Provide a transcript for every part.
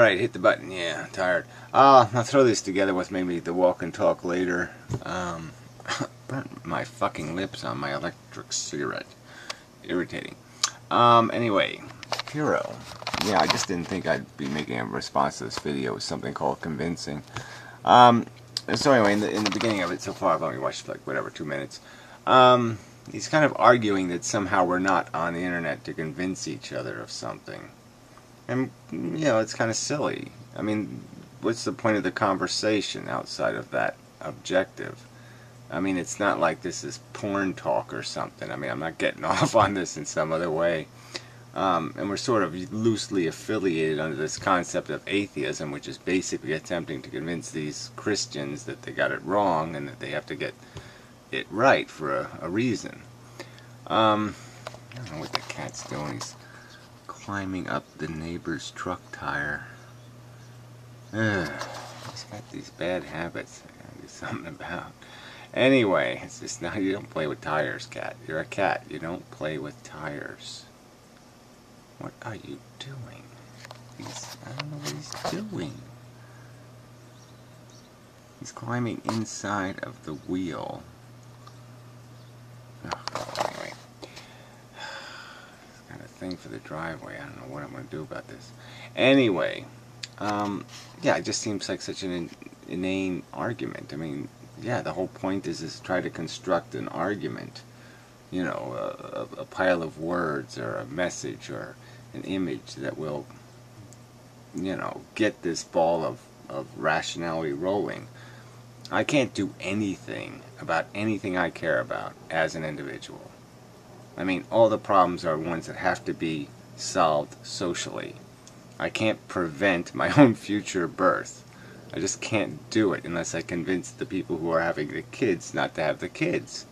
Alright, hit the button. Yeah, I'm tired. I'll throw this together with maybe the walk and talk later. Burnt my fucking lips on my electric cigarette. Irritating. Anyway, Pyrrho. Yeah, I just didn't think I'd be making a response to this video with something called convincing. So anyway, in the beginning of it, so far I've only watched like whatever, 2 minutes. He's kind of arguing that somehow we're not on the internet to convince each other of something. And, you know, it's kind of silly. I mean, what's the point of the conversation outside of that objective? I mean, it's not like this is porn talk or something. I mean, I'm not getting off on this in some other way. And we're sort of loosely affiliated under this concept of atheism, which is basically attempting to convince these Christians that they got it wrong and that they have to get it right for a reason. I don't know what the cat's doing. He's climbing up the neighbor's truck tire. He's got these bad habits I gotta do something about. Anyway, it's just not, you don't play with tires, cat. You're a cat. You don't play with tires. What are you doing? I don't know what he's doing. He's climbing inside of the wheel. Oh, anyway. It's got a thing for the driveway. I don't know what I'm going to do about this. Anyway, yeah, it just seems like such an inane argument. I mean, yeah, the whole point is to try to construct an argument. You know, a pile of words or a message or an image that will, you know, get this ball of rationality rolling. I can't do anything about anything I care about as an individual. I mean, all the problems are ones that have to be solved socially. I can't prevent my own future birth. I just can't do it unless I convince the people who are having the kids not to have the kids.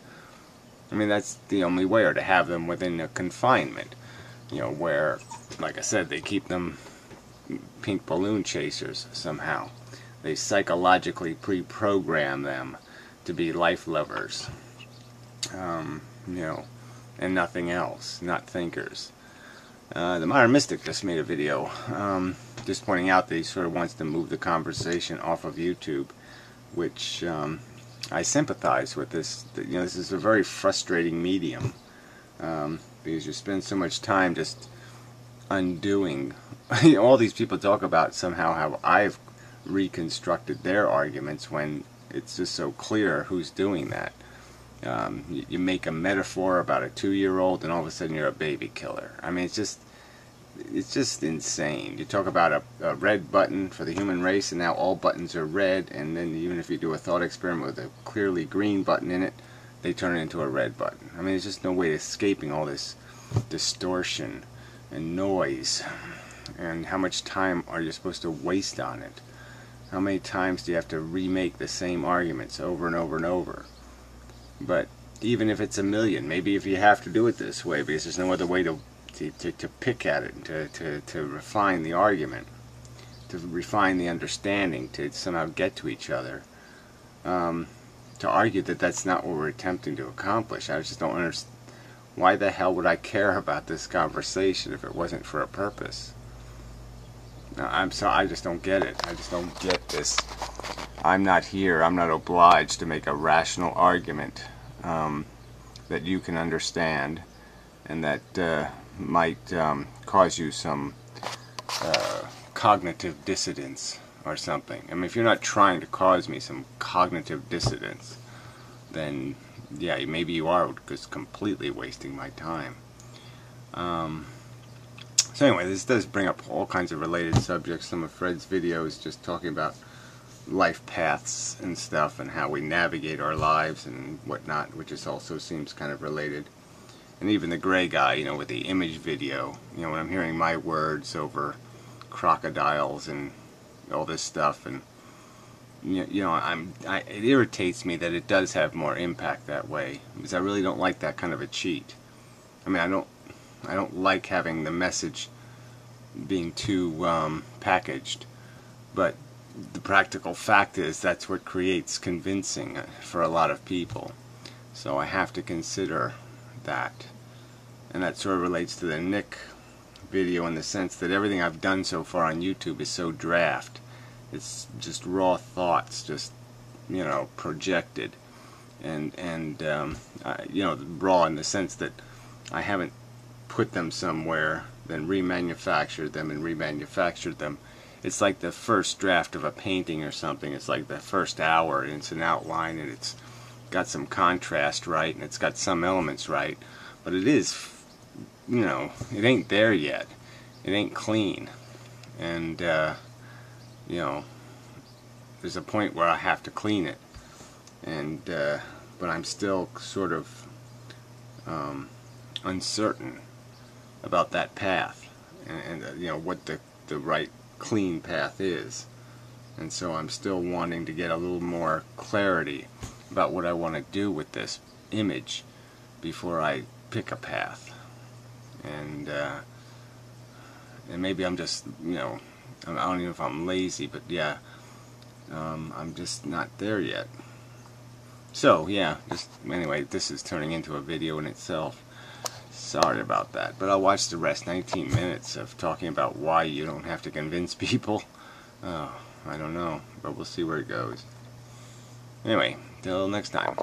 I mean, that's the only way, or to have them within a confinement. You know, where, like I said, they keep them pink balloon chasers somehow. They psychologically pre-program them to be life lovers. You know, and nothing else, not thinkers. The Modern Mystic just made a video just pointing out that he sort of wants to move the conversation off of YouTube, which I sympathize with this. You know, this is a very frustrating medium because you spend so much time just undoing. You know, all these people talk about somehow how I've reconstructed their arguments when it's just so clear who's doing that. You make a metaphor about a 2-year-old and all of a sudden you're a baby killer. I mean, it's just insane. You talk about a red button for the human race and now all buttons are red, and then even if you do a thought experiment with a clearly green button in it, they turn it into a red button. I mean, there's just no way of escaping all this distortion and noise. And how much time are you supposed to waste on it? How many times do you have to remake the same arguments over and over and over? But even if it's 1,000,000, maybe if you have to do it this way because there's no other way to pick at it, and to refine the argument, to refine the understanding, to somehow get to each other, to argue that that's not what we're attempting to accomplish. I just don't understand. Why the hell would I care about this conversation if it wasn't for a purpose? I'm sorry, I just don't get it. I just don't get this. I'm not here. I'm not obliged to make a rational argument that you can understand and that might cause you some cognitive dissonance or something. I mean, if you're not trying to cause me some cognitive dissonance, then yeah, maybe you are just completely wasting my time. So anyway, this does bring up all kinds of related subjects. Some of Fred's videos just talking about life paths and stuff and how we navigate our lives and whatnot, which is also seems kind of related. And even the gray guy, you know, with the image video, you know, when I'm hearing my words over crocodiles and all this stuff, and you know, it irritates me that it does have more impact that way, because I really don't like that kind of a cheat. I mean, I don't like having the message being too packaged, but the practical fact is that's what creates convincing for a lot of people. So I have to consider that. And that sort of relates to the Nick video in the sense that everything I've done so far on YouTube is so draft. It's just raw thoughts, just, you know, projected, and you know, raw in the sense that I haven't put them somewhere, then remanufactured them and remanufactured them. It's like the first draft of a painting or something. It's like the first hour, and it's an outline, and it's got some contrast right, and it's got some elements right, but it is, you know, it ain't there yet. It ain't clean, and you know, there's a point where I have to clean it, and but I'm still sort of uncertain about that path, and you know, what the right clean path is, and so I'm still wanting to get a little more clarity about what I want to do with this image before I pick a path, and maybe I'm just, you know, I don't even know if I'm lazy, but yeah, I'm just not there yet. So yeah, just anyway, this is turning into a video in itself. Sorry about that, but I'll watch the rest. 19 minutes of talking about why you don't have to convince people. Oh, I don't know, but we'll see where it goes. Anyway, till next time.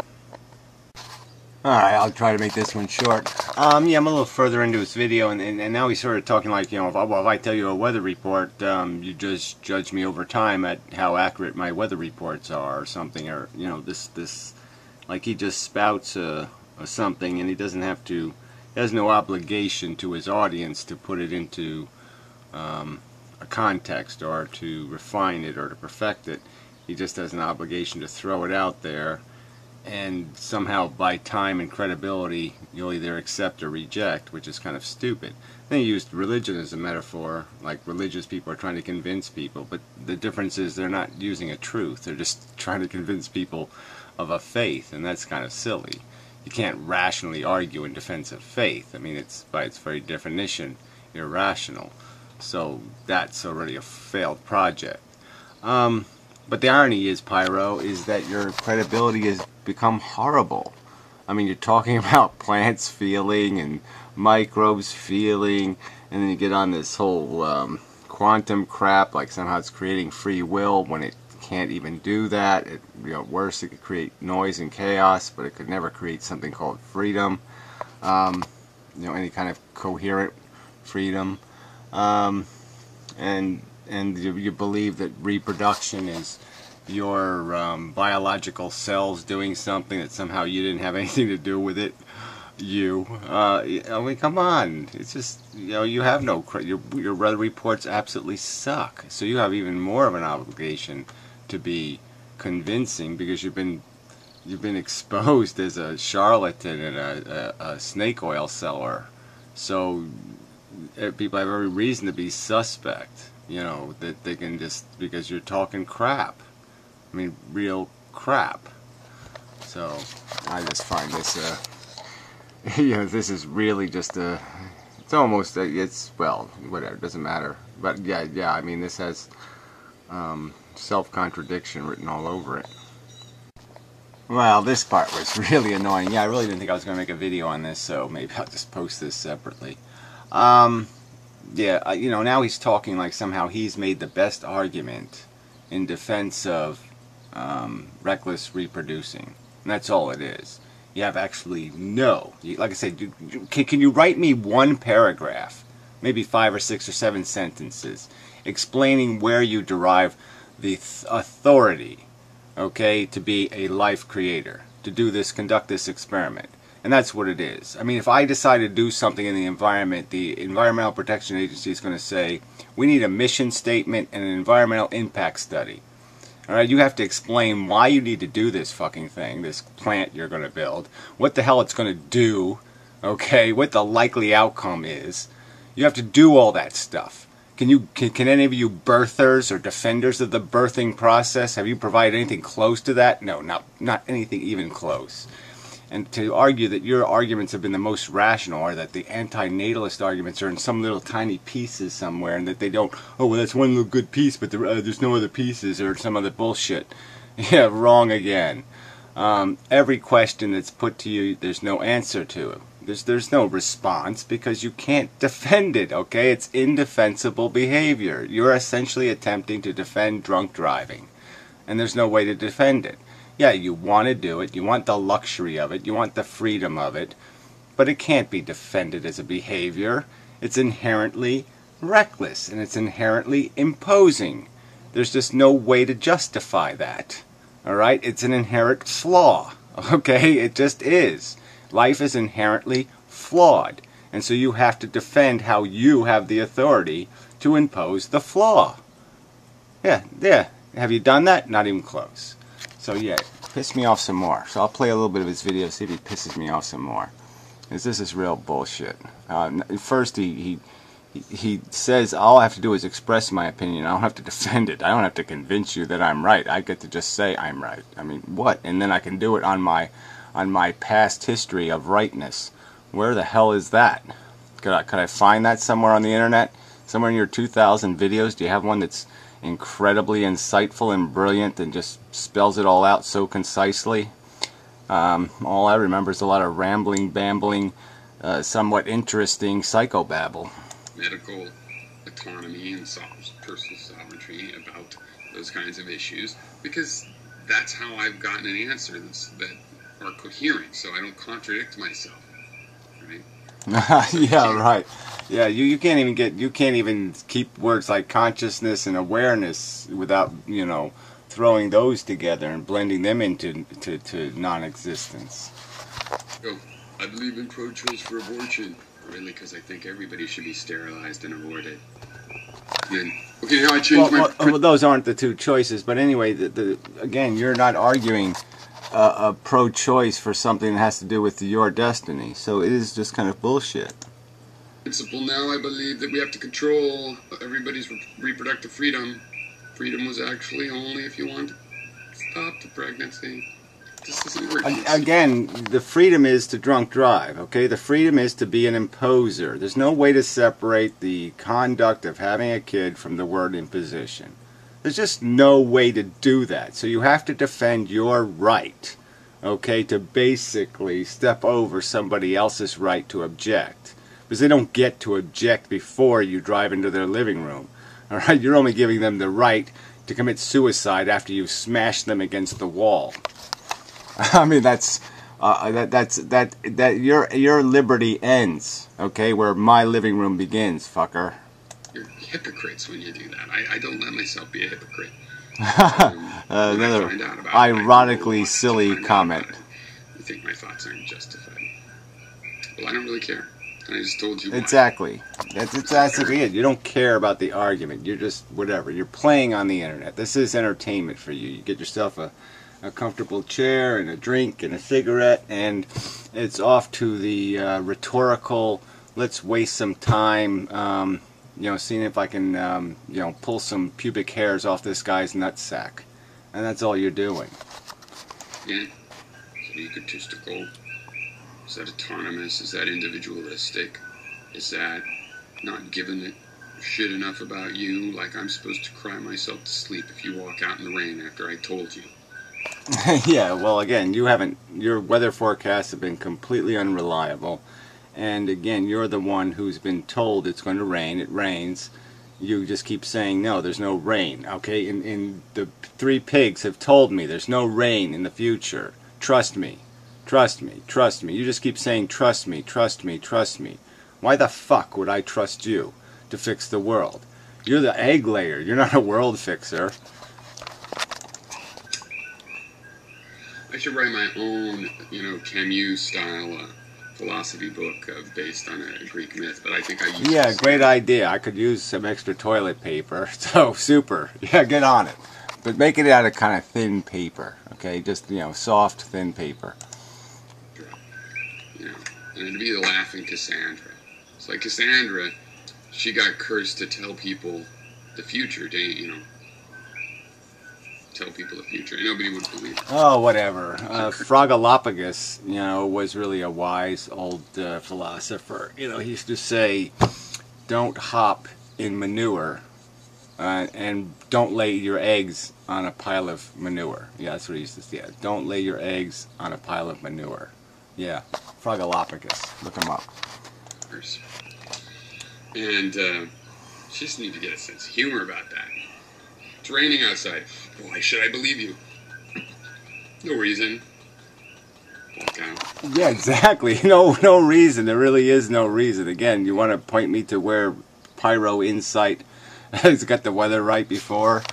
Alright, I'll try to make this one short. Yeah, I'm a little further into this video, and now he's sort of talking like, you know, if I tell you a weather report, you just judge me over time at how accurate my weather reports are, or something, or, you know, this, like he just spouts something, and he doesn't have to, he has no obligation to his audience to put it into a context, or to refine it, or to perfect it. He just has an obligation to throw it out there, and somehow by time and credibility you'll either accept or reject, which is kind of stupid. Then he used religion as a metaphor, like religious people are trying to convince people, but the difference is they're not using a truth, they're just trying to convince people of a faith, and that's kind of silly. You can't rationally argue in defense of faith. I mean, it's by its very definition irrational, so that's already a failed project. But the irony is, Pyro, is that your credibility has become horrible. I mean, you're talking about plants feeling and microbes feeling, and then you get on this whole quantum crap, like somehow it's creating free will when it can't even do that. It, you know, worse, it could create noise and chaos, but it could never create something called freedom. You know, any kind of coherent freedom. And you believe that reproduction is your biological cells doing something that somehow you didn't have anything to do with it. I mean, come on. It's just, you know, you have no your weather reports absolutely suck. So you have even more of an obligation to be convincing, because you've been exposed as a charlatan and a snake oil seller. So people have every reason to be suspect. You know, that they can just, because you're talking crap. I mean, real crap. So, I just find this, you know, this is really just it's almost, it's, well, whatever, it doesn't matter. But, yeah, I mean, this has self-contradiction written all over it. Well, this part was really annoying. Yeah, I really didn't think I was going to make a video on this, so maybe I'll just post this separately. Yeah, you know, now he's talking like somehow he's made the best argument in defense of reckless reproducing. And that's all it is. You have actually like I said, can you write me one paragraph, maybe 5 or 6 or 7 sentences, explaining where you derive the authority, okay, to be a life creator, to do this, conduct this experiment. And that's what it is. I mean, if I decide to do something in the environment, the Environmental Protection Agency is going to say, we need a mission statement and an environmental impact study. Alright, you have to explain why you need to do this fucking thing, this plant you're going to build, what the hell it's going to do, okay, what the likely outcome is. You have to do all that stuff. Can any of you birthers or defenders of the birthing process, have you provided anything close to that? No, not anything even close. And to argue that your arguments have been the most rational, or that the anti-natalist arguments are in some little tiny pieces somewhere, and that they don't, oh, well, that's one little good piece, but there's no other pieces, or some other bullshit. Yeah, wrong again. Every question that's put to you, there's no answer to it. There's no response because you can't defend it, okay? It's indefensible behavior. You're essentially attempting to defend drunk driving, and there's no way to defend it. Yeah, you want to do it, you want the luxury of it, you want the freedom of it, but it can't be defended as a behavior. It's inherently reckless, and it's inherently imposing. There's just no way to justify that. Alright? It's an inherent flaw. Okay? It just is. Life is inherently flawed. And so you have to defend how you have the authority to impose the flaw. Yeah. Have you done that? Not even close. So yeah, piss me off some more. So I'll play a little bit of his video, see if he pisses me off some more. Because this is real bullshit. First he says all I have to do is express my opinion. I don't have to defend it. I don't have to convince you that I'm right. I get to just say I'm right. I mean, what? And then I can do it on my past history of rightness. Where the hell is that? Could I find that somewhere on the internet? Somewhere in your 2,000 videos? Do you have one that's incredibly insightful and brilliant and just spells it all out so concisely? All I remember is a lot of rambling, bambling, somewhat interesting psychobabble. Medical autonomy and personal sovereignty about those kinds of issues, because that's how I've gotten an answer that are coherent, so I don't contradict myself. Right? Yeah, right. Yeah, you can't even keep words like consciousness and awareness without, you know, throwing those together and blending them into non-existence. Oh, I believe in pro-choice for abortion. Really, because I think everybody should be sterilized and aborted. And, okay, now I changed well, those aren't the two choices, but anyway, again, you're not arguing a pro-choice for something that has to do with your destiny, so it is just kind of bullshit. Principle now, I believe that we have to control everybody's reproductive freedom. Freedom was actually only if you want to stop the pregnancy. This isn't working. Again, the freedom is to drunk drive, okay? The freedom is to be an imposer. There's no way to separate the conduct of having a kid from the word imposition. There's just no way to do that. So you have to defend your right, okay, to basically step over somebody else's right to object. Because they don't get to object before you drive into their living room. All right? You're only giving them the right to commit suicide after you've smashed them against the wall. I mean, your liberty ends, okay, where my living room begins, fucker. You're hypocrites when you do that. I don't let myself be a hypocrite. Another ironically silly comment. You think my thoughts aren't justified? Well, I don't really care. And I just told you why. Exactly. That's it. You don't care about the argument. You're just whatever. You're playing on the internet. This is entertainment for you. You get yourself a comfortable chair and a drink and a cigarette, and it's off to the rhetorical, let's waste some time, you know, seeing if I can, you know, pull some pubic hairs off this guy's nutsack. And that's all you're doing. Yeah. Is that egotistical? Is that autonomous? Is that individualistic? Is that not giving it shit enough about you, like I'm supposed to cry myself to sleep if you walk out in the rain after I told you? Yeah, well, again, your weather forecasts have been completely unreliable, and again, you're the one who's been told it's going to rain. It rains. You just keep saying, no, there's no rain, okay? And the three pigs have told me there's no rain in the future. Trust me. Trust me. Trust me. You just keep saying, trust me, trust me, trust me. Why the fuck would I trust you to fix the world? You're the egg layer. You're not a world fixer. I should write my own, you know, Camus-style philosophy book based on a Greek myth, but I think I use... Yeah, great idea. I could use some extra toilet paper. So, super. Yeah, get on it. But make it out of kind of thin paper, okay? Just, you know, soft, thin paper. You know, and it'd be the laughing Cassandra. It's like Cassandra, she got cursed to tell people the future, you know, tell people the future. Nobody would believe it. Oh, whatever. Frogolopagus, you know, was really a wise old philosopher. You know, he used to say, don't hop in manure, and don't lay your eggs on a pile of manure. Yeah, that's what he used to say. Don't lay your eggs on a pile of manure. Yeah. Frogolopicus. Look him up. And just need to get a sense of humor about that. It's raining outside. Why should I believe you? No reason. Walk out. Yeah, exactly. No reason. There really is no reason. Again, you want to point me to where Pyro Insight has got the weather right before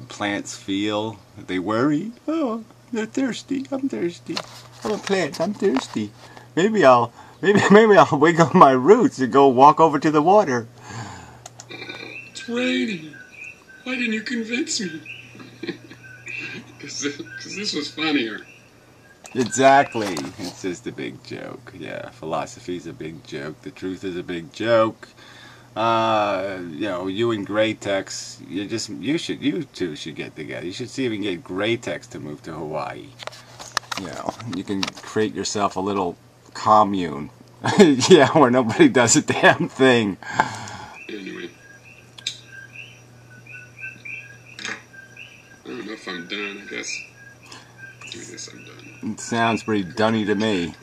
plants feel. They worry. Oh, they're thirsty. I'm thirsty. I'm a plant. I'm thirsty. Maybe I'll wiggle my roots and go walk over to the water. It's raining. Why didn't you convince me? Because this was funnier. Exactly. It's just a big joke. Yeah, philosophy's a big joke. The truth is a big joke. You know, you and Graytex, you two should get together. You should see if you can get Graytex to move to Hawaii. You know, you can create yourself a little commune. Yeah, where nobody does a damn thing. Anyway. I don't know if I'm done, I guess. I guess I'm done. It sounds pretty dunny to me.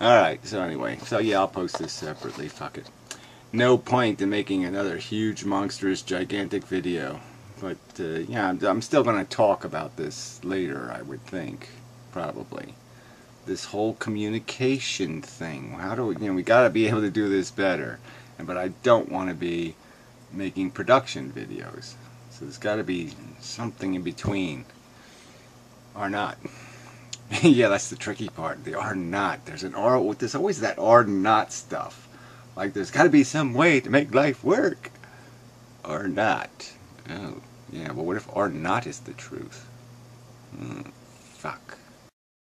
Alright, so anyway. So yeah, I'll post this separately. Fuck it. No point in making another huge, monstrous, gigantic video. But, yeah, I'm still going to talk about this later, I would think. Probably. This whole communication thing. How do we, you know, we got to be able to do this better. But I don't want to be making production videos. So there's got to be something in between. Or not. Yeah, that's the tricky part. The or not. There's always that or not stuff. Like there's got to be some way to make life work. Or not. Oh, yeah, but what if or not is the truth? Fuck.